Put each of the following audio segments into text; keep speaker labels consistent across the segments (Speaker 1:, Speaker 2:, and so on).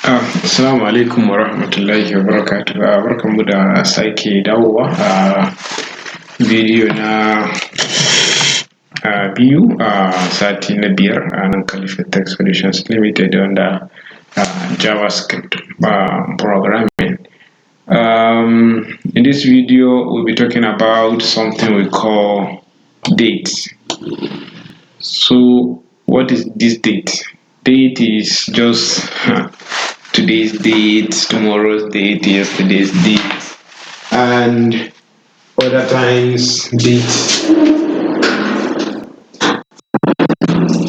Speaker 1: Assalamu alaikum wa rahmatullahi wa barakatuh. Barkanmu da sake dawowa a bidiyo na biyu a sati na biyar a nan Khalifa Tech Solutions Limited wanda JavaScript programming. In this video, we'll be talking about something we call dates. So, what is this date? Date is just today's date, tomorrow's date, yesterday's date, and other times date.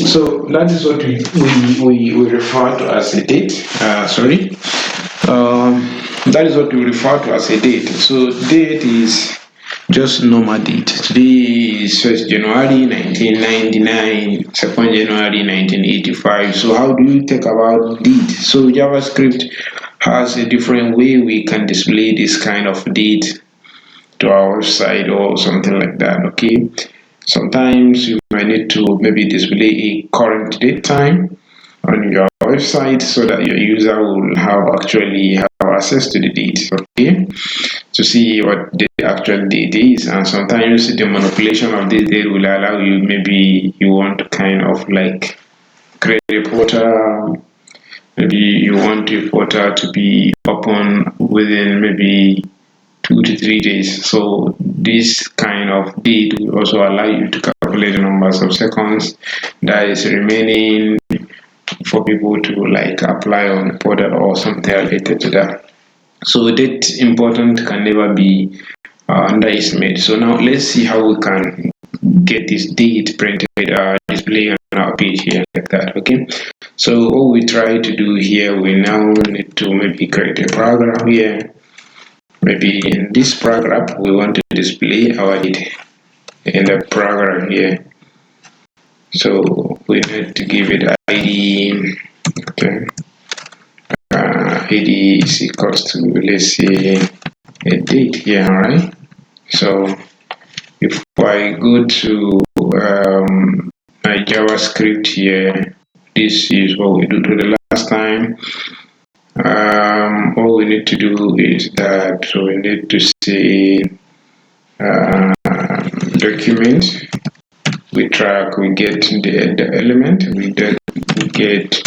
Speaker 1: So that is what we refer to as a date. That is what we refer to as a date. So date is just normal date. Today is 1st January 1999, 2nd January 1985. So how do you talk about date? So JavaScript has a different way we can display this kind of date to our website or something like that. Okay. Sometimes you might need to maybe display a current date time on your website so that your user will have access to the date, okay, to see what the actual date is. And sometimes the manipulation of this date will allow you, maybe you want to kind of like create a portal, maybe you want a portal to be open within maybe 2 to 3 days. So this kind of date will also allow you to calculate the numbers of seconds that is remaining for people to like apply on the portal or something related to that. So date important can never be underestimated. So now let's see how we can get this date printed display on our page here like that. Okay, so what we try to do here, we now need to maybe create a paragraph here. Maybe in this paragraph we want to display our date in the paragraph here. So we need to give it ID. Okay, ID is equals to, let's say, a date here, right? So if I go to my JavaScript here, this is what we do to the last time. All we need to do is that, so we need to say document. We track, we get the element, we get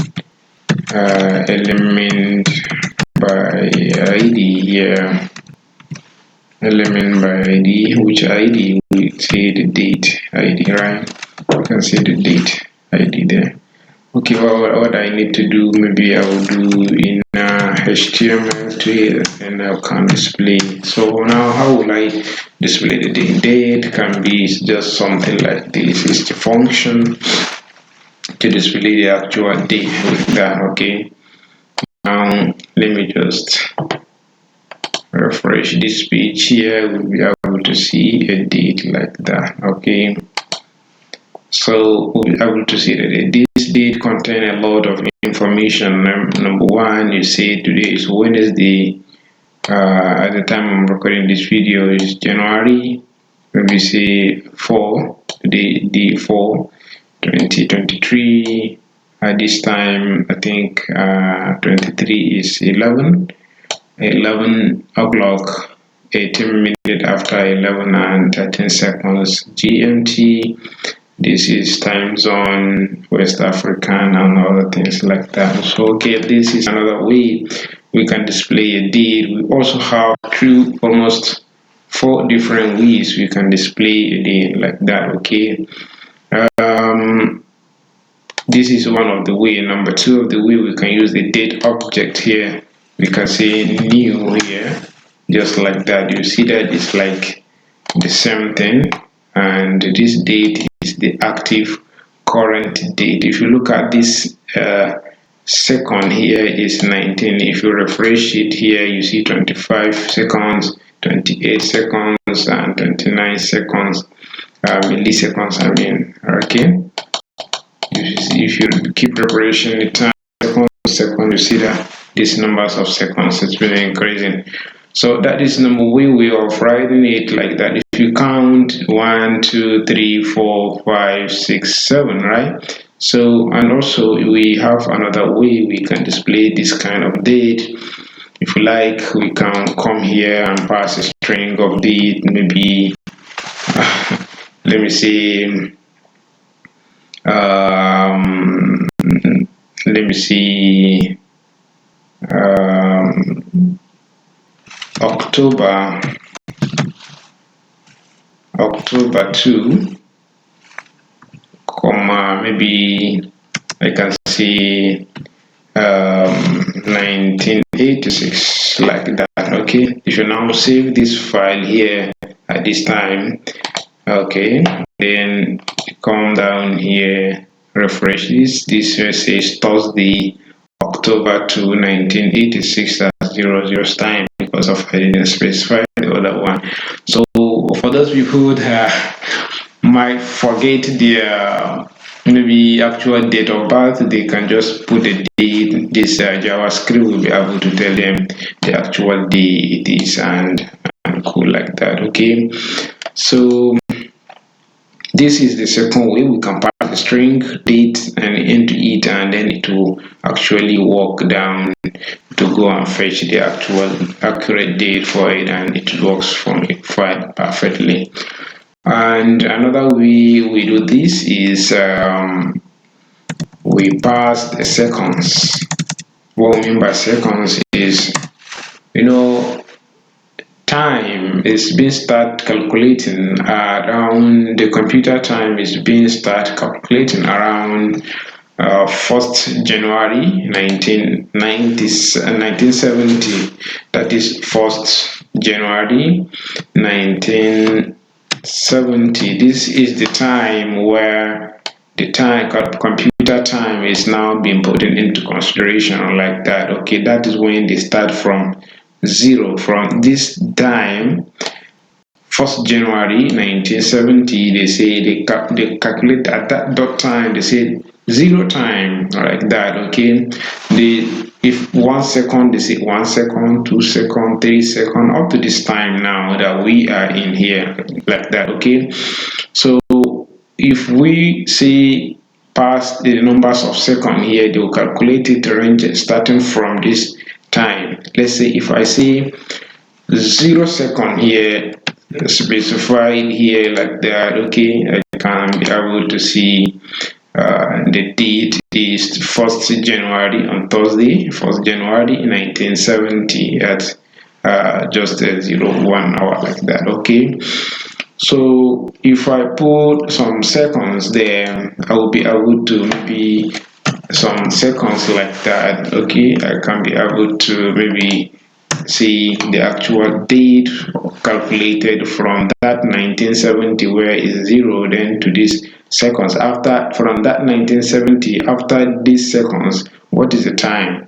Speaker 1: element by ID here, element by ID, which ID we say the date ID, right? You can see the date ID there. Okay, well, what I need to do, maybe I will do in HTML to it, and I can display. So now how will I display the date? Date can be just something like this. It's the function to display the actual date with that. Okay, now let me just refresh this page here. We'll be able to see a date like that. Okay, so we'll be able to see that this date contains a lot of information. Number one, you see today is Wednesday. At the time I'm recording this video is January, maybe say 4, today day 4, 2023. At this time I think 23 is 11 o'clock, 18 minutes after 11 and 13 seconds GMT. This is time zone, West African and other things like that. So okay, this is another way we can display a date. We also have almost 4 different ways we can display a date like that. Okay, this is one of the way. Number 2 of the way, we can use the date object here. We can say new here, just like that. You see that it's like the same thing, and this date is the active current date. If you look at this second here is 19. If you refresh it here, you see 25 seconds, 28 seconds, and 29 seconds, milliseconds. I mean, okay. If you keep refreshing the time, second, you see that these numbers of seconds it's been increasing. So that is number way of writing it like that. If you count 1, 2, 3, 4, 5, 6, 7, right? So, and also we have another way we can display this kind of date. If you like, we can come here and pass a string of date, maybe let me see, um, let me see, um, October, October 2, comma, maybe I can see 1986, like that. Okay, you should now save this file here at this time. Okay, then come down here, refresh this says Thursday, October 2, 1986 at 00 time, because of I didn't specify the other one. So for those people that might forget their maybe actual date of birth, they can just put the date. This JavaScript will be able to tell them the actual day it is, and cool like that. Okay, so this is the second way we can pass the string date and into it, and then it will actually walk down to go and fetch the actual accurate date for it, and it works from it quite perfectly. And another way we do this is we pass the seconds. What we mean by seconds is, you know, time is being start calculating around the computer time is being start calculating around 1st January 1970. That is 1st January 1970. This is the time where the time computer time is now being put into consideration, like that. Okay, that is when they start from zero. From this time, 1st January 1970, they say they calculate at that dot time, they say zero time, like that. Okay, they, if 1 second, they say 1 second, 2 second, 3 second, up to this time now that we are in here, like that. Okay, so if we say past the numbers of second here, they will calculate it range starting from this time. Let's say if I say 0 second here, specified here, like that. Okay, I can be able to see the date is 1st January, on Thursday, 1st January 1970 at just 1 hour, like that. Okay, so if I put some seconds there, I will be able to maybe some seconds, like that. Okay, I can be able to maybe see the actual date calculated from that 1970 where is zero, then to this seconds after, from that 1970 after these seconds, what is the time.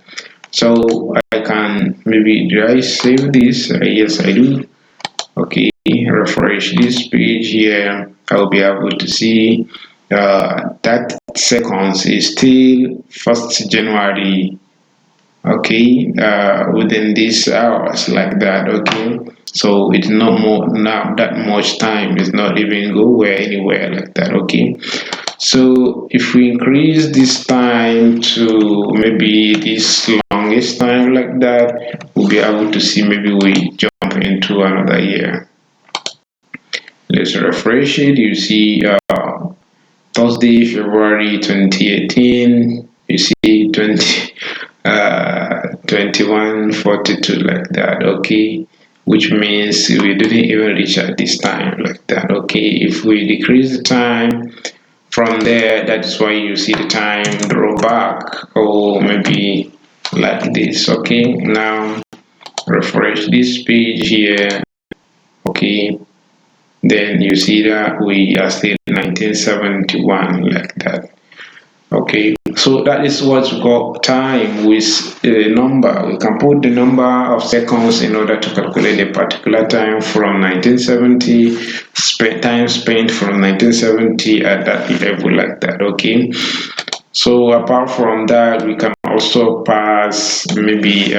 Speaker 1: So I can maybe, do I save this? Yes, I do. Okay, refresh this page here. I'll be able to see that seconds is still 1st January. Okay, within these hours, like that. Okay, so it's not more now that much time, it's not even go where anywhere, like that. Okay, so if we increase this time to maybe this longest time, like that, we'll be able to see, maybe we jump into another year. Let's refresh it. You see Thursday, February 2018, you see 2142, like that. Okay, which means we didn't even reach at this time, like that. Okay, if we decrease the time from there, that's why you see the time draw back, or maybe like this. Okay, now refresh this page here. Okay, then you see that we are still 1971, like that. Okay, so that is what we got time with a number. We can put the number of seconds in order to calculate a particular time from 1970, time spent from 1970 at that level, like that. Okay, so apart from that, we can also pass maybe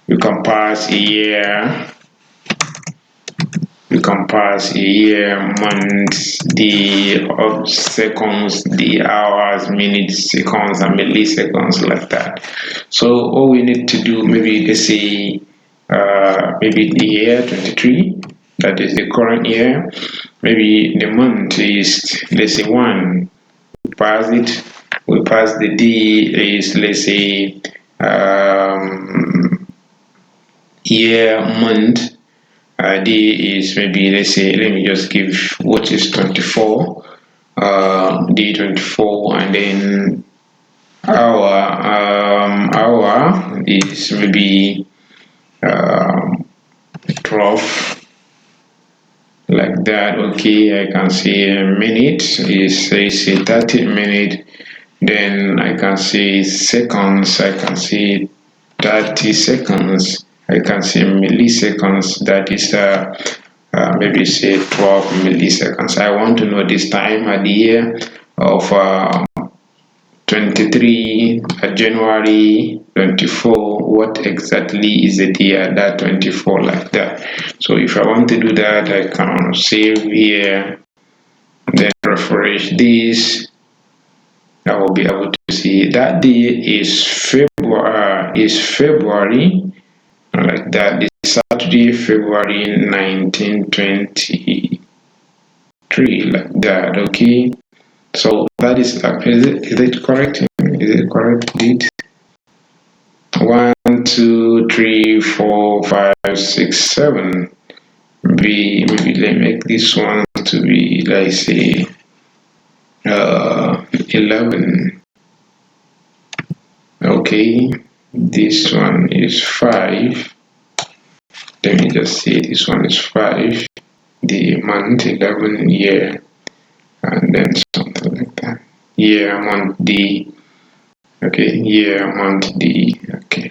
Speaker 1: you can pass a year. You can pass a year, month, the seconds, the hours, minutes, seconds, and milliseconds, like that. So all we need to do, maybe let's say maybe the year 23, that is the current year. Maybe the month is, let's say, 1. We pass it. We pass the day is, let's say, year, month. Day is, maybe, let's say, let me just give what is 24. Day 24, and then hour is maybe 12, like that. Okay, I can see a minute is, say, 30 minutes. Then I can see seconds, I can see 30 seconds, I can see milliseconds, that is maybe say 12 milliseconds. I want to know this time at the year of 23 January 24, what exactly is the day at that 24, like that. So if I want to do that, I can save here, then refresh this. I will be able to see that day is February, like that. This Saturday, February 1923, like that. Okay, so that is it correct? Is it correct date? 1, 2, 3, 4, 5, 6, 7. Maybe let's make this one to be, like, say 11. Okay, this one is 5. Let me just say this one is 5. The month, 11, year, and then something like that. Year, month, day. Okay, year, month, day. Okay.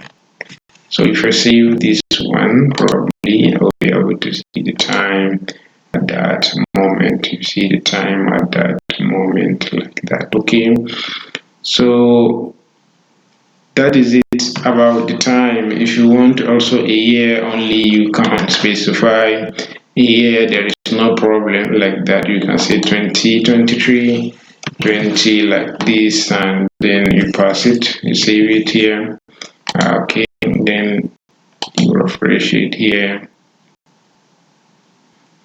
Speaker 1: So if I save this one, probably I'll be able to see the time at that moment. You see the time at that moment, like that. Okay. So that is it about the time. If you want also a year only, you can specify a year. There is no problem, like that. You can say 2023, 20, like this, and then you pass it. You save it here. Okay, then you refresh it here.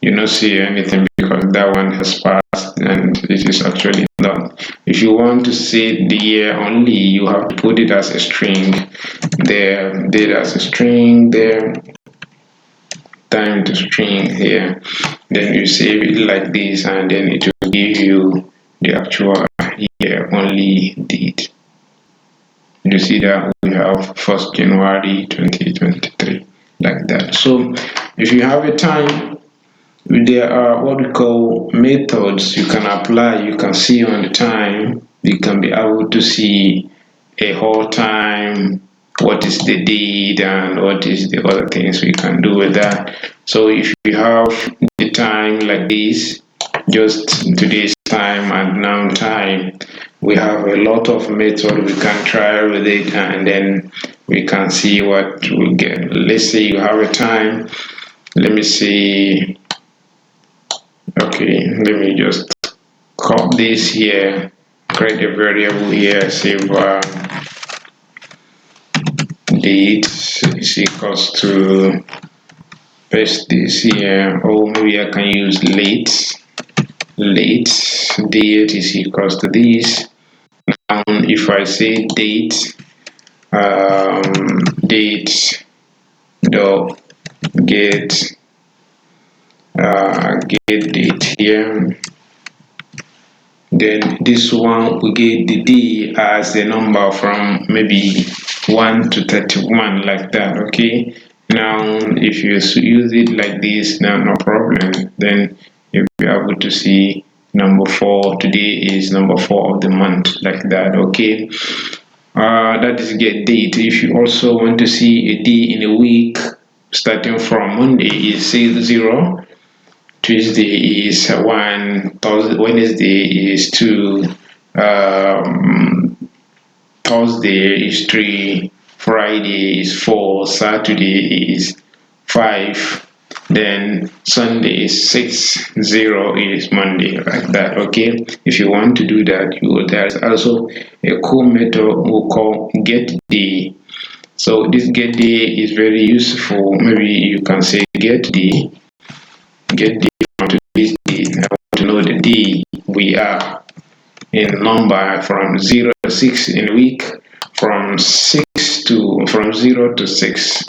Speaker 1: You not see anything because that one has passed and it is actually done. If you want to see the year only, you have to put it as a string there, date as a string there, time to string here. Then you save it like this, and then it will give you the actual year only date. You see that we have 1st January 2023, like that. So if you have a time, there are what we call methods you can apply. You can see on the time, you can be able to see a whole time, what is the date, and what is the other things we can do with that. So if you have the time like this, just today's time and now time, we have a lot of methods we can try with it, and then we can see what we get. Let's say you have a time, let me see. Okay, let me just copy this here, create a variable here, save date is equals to, paste this here, or maybe I can use late date is equals to this. Now if I say date, date dot get get date here, then this one we get the day as a number from maybe 1 to 31, like that. Okay, now if you use it like this, now no problem, then you'll be able to see number 4. Today is number 4 of the month, like that. Okay, that is get date. If you also want to see a day in a week, starting from Monday is, say, 0, Tuesday is 1, Wednesday is 2, Thursday is 3, Friday is 4, Saturday is 5, then Sunday is 6, 0 is Monday, like that. Okay, if you want to do that, there's also a cool method we call get day. So this get day is very useful. Maybe you can say get day from today's day. I want to know the day we are in number from 0 to 6 in week, from 0 to 6.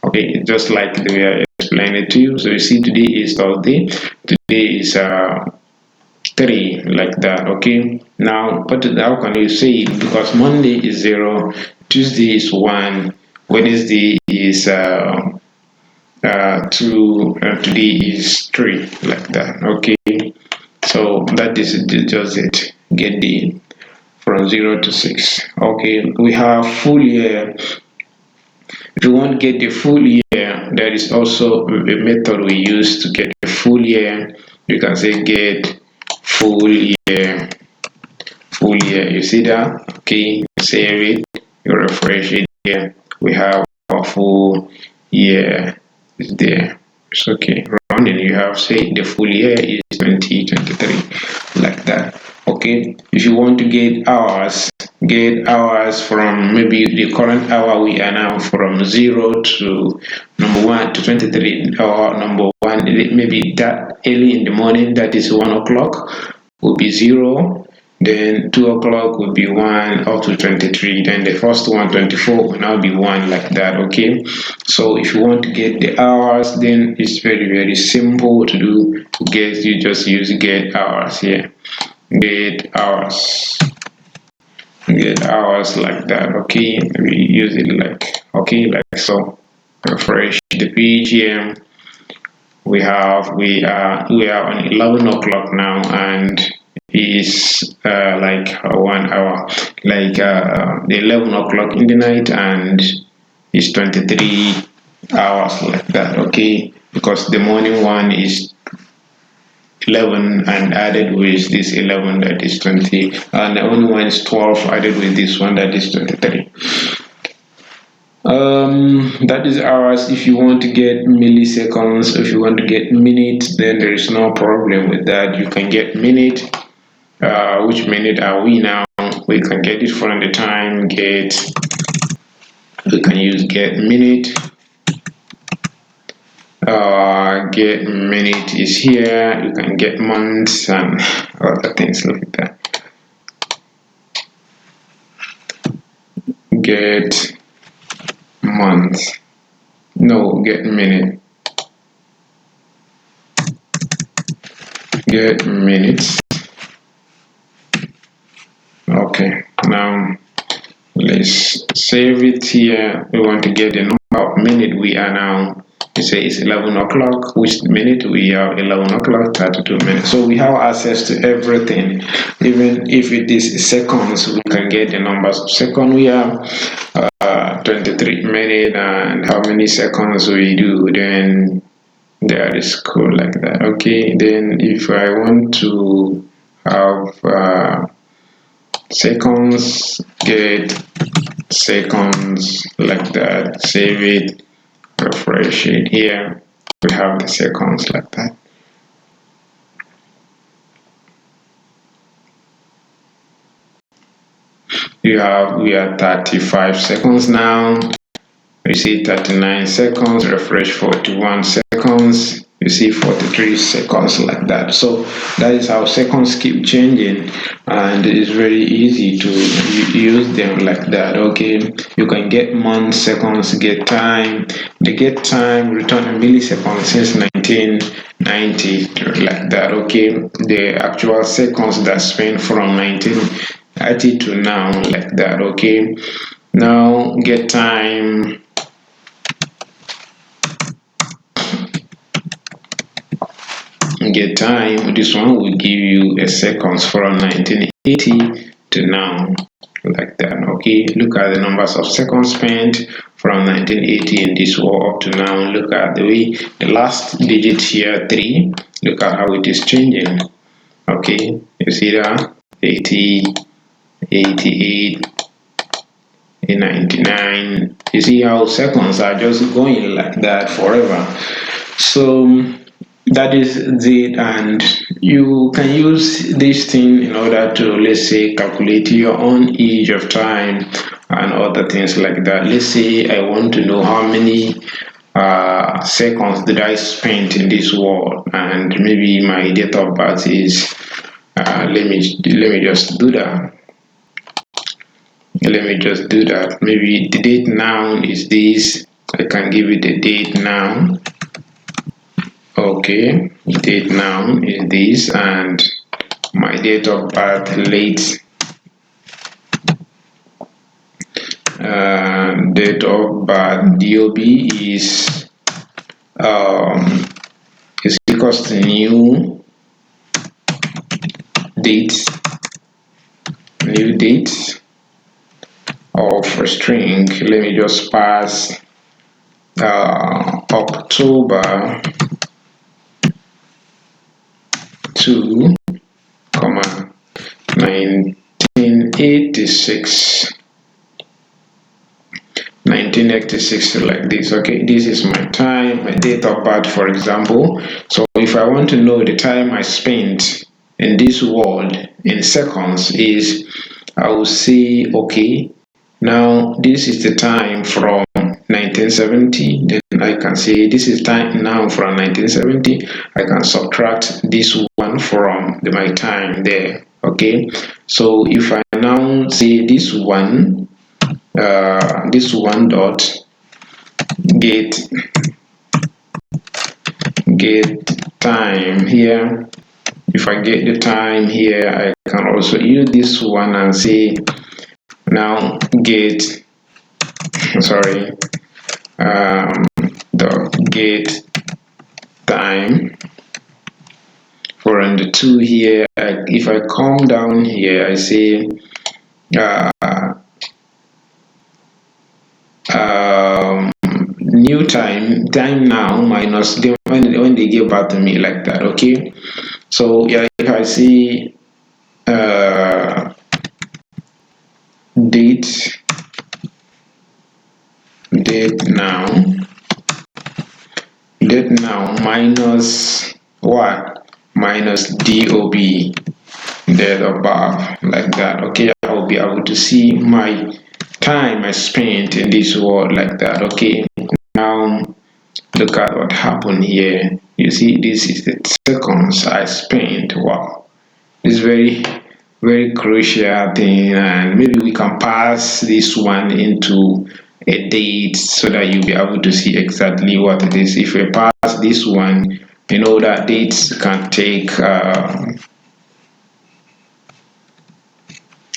Speaker 1: Okay, just like the way I explained it to you. So you see, today is Thursday. Today is 3, like that. Okay, now but how can you say it? Because Monday is 0, Tuesday is 1, Wednesday is 2, and today is 3, like that. Okay, so that is just it. Get the from 0 to 6. Okay, we have full year. If you want to get the full year, there is also a method we use to get the full year. You can say get full year. Full year, you see that? Okay, save it, you refresh it here. We have a full year is there. It's okay. Running, you have say the full year is 2023, like that. Okay, if you want to get hours from maybe the current hour we are now from 0 to number 1 to 23, or number 1 maybe that early in the morning, that is 1 o'clock, will be 0. Then 2 o'clock will be 1 up to 23. Then the first one, 24, will now be 1, like that. Okay, so if you want to get the hours, then it's very, very simple to do. You just use get hours here. Get hours like that. Okay, we use it like so. Refresh the page here. We are on 11 o'clock now, and is like 1 hour, like the 11 o'clock in the night, and it's 23 hours, like that. Okay, because the morning one is 11 and added with this 11, that is 20, and the only one is 12 added with this one, that is 23. That is hours. If you want to get milliseconds, if you want to get minutes, then there is no problem with that. You can get minute. Which minute are we now? We can get it from the time. We can use get minute. Get minute is here. You can get months and other things like that. Get month. No, get minute. Get minutes. Okay, now let's save it here. We want to get the number of minute we are now. You say it's 11 o'clock, which minute we are 11 o'clock, 32 minutes. So we have access to everything. Even if it is seconds, we can get the numbers of seconds. We have 23 minutes, and how many seconds we do, then that is cool, like that. Okay, then if I want to have seconds, get seconds, like that. Save it, refresh it. Here we have the seconds, like that. We are 35 seconds now. You see 39 seconds, refresh 41 seconds, you see 43 seconds, like that. So that is how seconds keep changing, and it is very easy to use them like that. Okay, you can get months, seconds, get time. The get time return a millisecond since 1990, like that. Okay, the actual seconds that spent from 1990 to now, like that. Okay, now get time. Get time, this one will give you a seconds from 1980 to now, like that. Okay, look at the numbers of seconds spent from 1980 in this war up to now. Look at the way the last digit here, 3, look at how it is changing. Okay, you see that 80, 88, 99. You see how seconds are just going like that forever. So that is it, and you can use this thing in order to, let's say, calculate your own age of time and other things like that. Let's say I want to know how many seconds did I spend in this world, and maybe my date of birth is let me just do that. Let me just do that. Maybe the date now is this. I can give it a date now. Okay, date now is this, and my date of birth late date of birth DOB is equals to new date of a string. Let me just pass October 2, comma 1986. 1986 like this. Okay, this is my time, my date of birth, for example. So if I want to know the time I spent in this world in seconds, is I will say, okay, now this is the time from 1970. Then I can say this is time now from 1970. I can subtract this one from my time there. Okay, so if I now say this one dot get time here. If I get the time here, I can also use this one and say now get sorry dot get time for the 2 here. If I come down here, I say new time now minus them when they give back to me like that. Okay, so yeah, if I see date now minus what, minus DOB date above like that. Okay, I will be able to see my time I spent in this world like that. Okay, now look at what happened here. You see, this is the seconds I spent. Wow, it's very crucial thing, and maybe we can pass this one into a date so that you'll be able to see exactly what it is. If we pass this one, you know that dates can take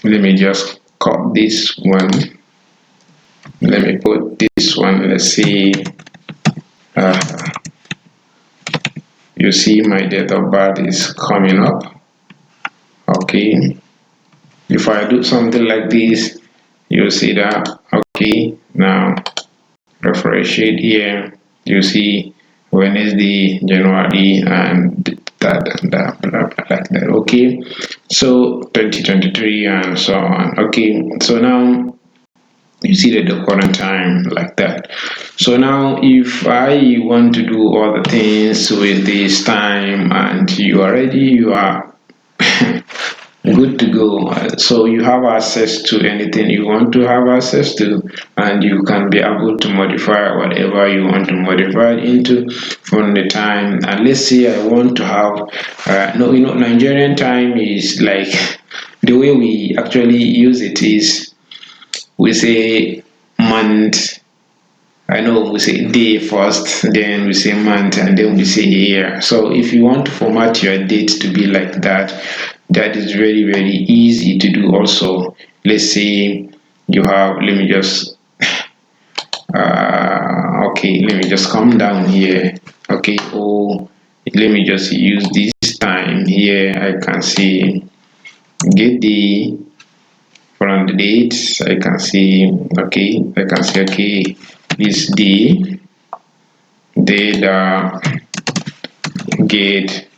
Speaker 1: let me just cut this one. Let me put this one. Let's see. You see my date of birth is coming up. Okay, if I do something like this, you see that. Okay, now refresh it here. You see Wednesday, January, and that like that. Okay, so 2023 and so on. Okay, so now you see the current time like that. So now if I want to do all the things with this time and you are ready, you are good to go. So you have access to anything you want to have access to, and you can be able to modify whatever you want to modify it into from the time. And let's say I want to have no, Nigerian time is like the way we actually use it is we say month. I know we say day first, then we say month, and then we say year. So if you want to format your date to be like that, that is very easy to do also. Let's say you have, let me just okay, let me just come down here. Okay, oh, let me just use this time here. I can see get the from the dates. I can see, okay, I can see, okay, this day data get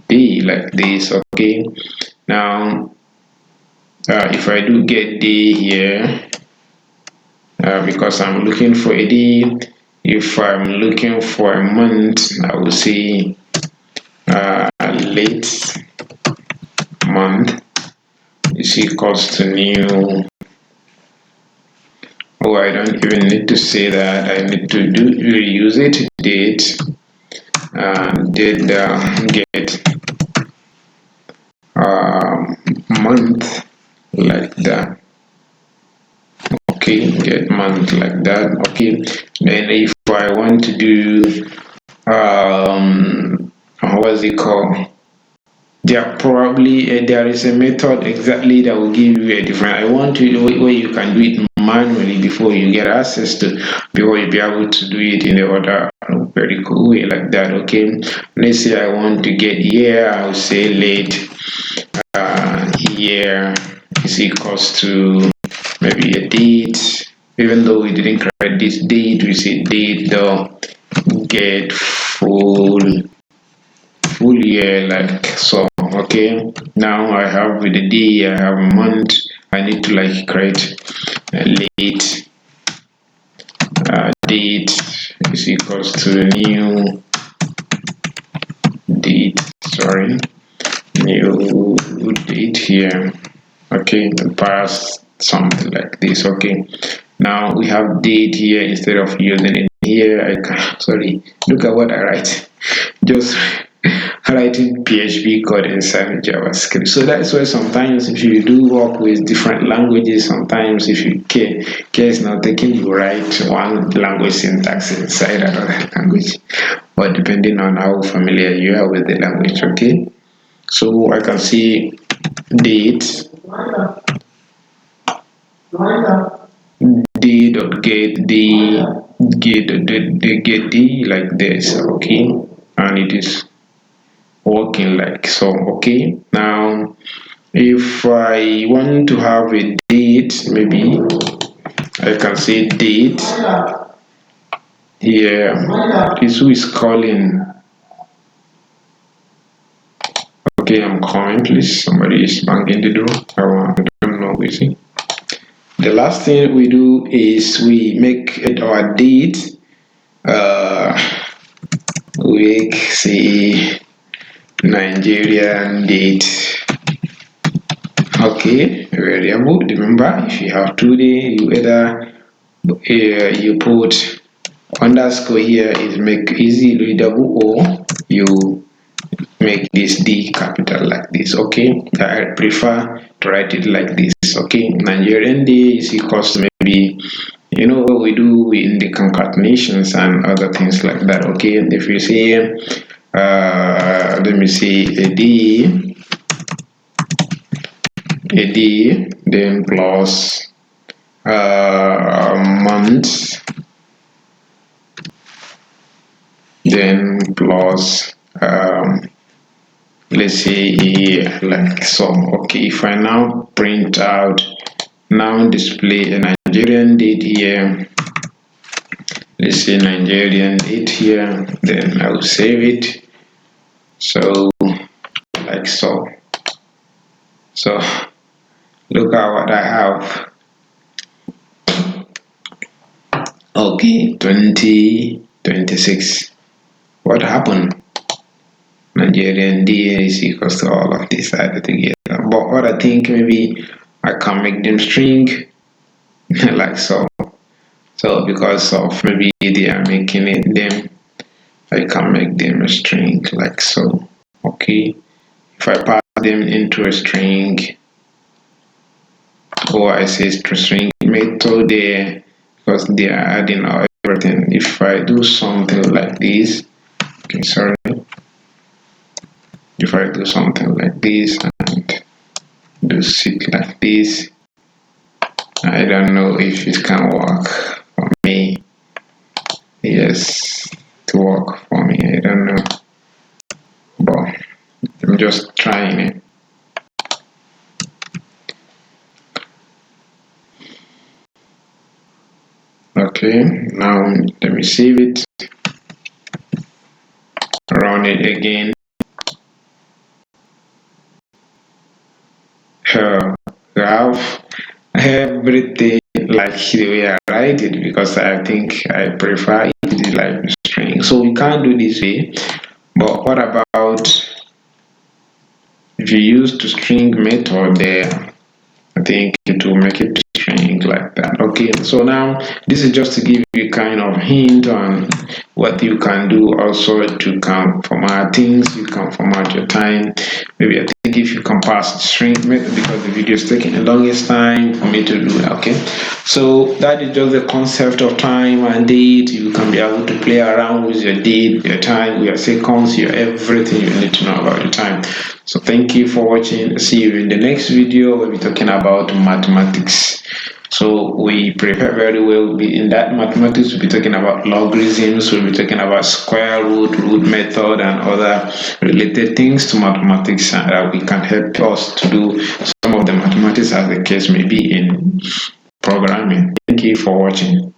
Speaker 1: day like this. Okay, now if I do get day here, because I'm looking for a day, If I'm looking for a month, I will say late month is equals to new. Oh, I don't even need to say that. I need to reuse it. Date did get month like that. Okay, get month like that. Okay, then if I want to do what's it called? There is a method exactly that will give you a different. I want to where you can do it manually before you get access to, before you be able to do it in the other very cool way like that. Okay, let's say I want to get year. I'll say late year is equals to maybe a date. Even though we didn't create this date, we say date though get full year like so. Okay, now I have the day, I have a month. I need to like create a late date is equals to the new date, sorry, new date here. Okay, pass something like this. Okay, now we have date here instead of using it here. I can, sorry, look at what I write, just writing PHP code inside JavaScript. So that's why sometimes if you do work with different languages, sometimes if you care is not taking, you write one language syntax inside another language, but depending on how familiar you are with the language. Okay, so I can see date d dot get get d like this. Okay, and it is working like so. Okay, now if I want to have a date, maybe I can say date here is who is calling. Okay, I'm calling, please, somebody is banging the door. I don't know who is it. The last thing we do is we make it our date week, say Nigerian date. Okay, variable. Remember, if you have 2 day, you either you put underscore here is make easy readable, or you make this D capital like this. Okay, I prefer to write it like this. Okay, Nigerian day is equals to maybe, you know what we do in the concatenations and other things like that. Okay, if you say let me see a D then plus month, then plus let's say like so. Okay, if I now print out, now display a Nigerian date here, let's say Nigerian date here, then I will save it. So like so. So look at what I have. Okay, 2026. What happened? Nigerian day is equals to all of this added together. But what I think, maybe I can make them string like so. So because of maybe they are making it them, I can make them a string like so. Okay, if I pass them into a string, or I say string method there, because they are adding everything. If I do something like this, okay, sorry, if I do something like this and do it like this, I don't know if it can work for me. Yes, to work for me, I don't know, but I'm just trying it. Okay, now let me save it, run it again. We have everything like the way I write it because I think I prefer it like string. So we can't do this way. But what about if you use to string method there? I think it will make it string like that. Okay, so now this is just to give you kind of hint on what you can do. Also to can format things, you can format your time. Maybe I think if you can pass the string method, because the video is taking the longest time for me to do that. Okay, so that is just the concept of time and date. You can be able to play around with your date, your time, your seconds, your everything you need to know about your time. So thank you for watching. See you in the next video. We'll be talking about mathematics. So we prepare very well. In that mathematics, we'll be talking about logarithms, we'll be talking about square root, root method, and other related things to mathematics that we can help us to do some of the mathematics as the case may be in programming. Thank you for watching.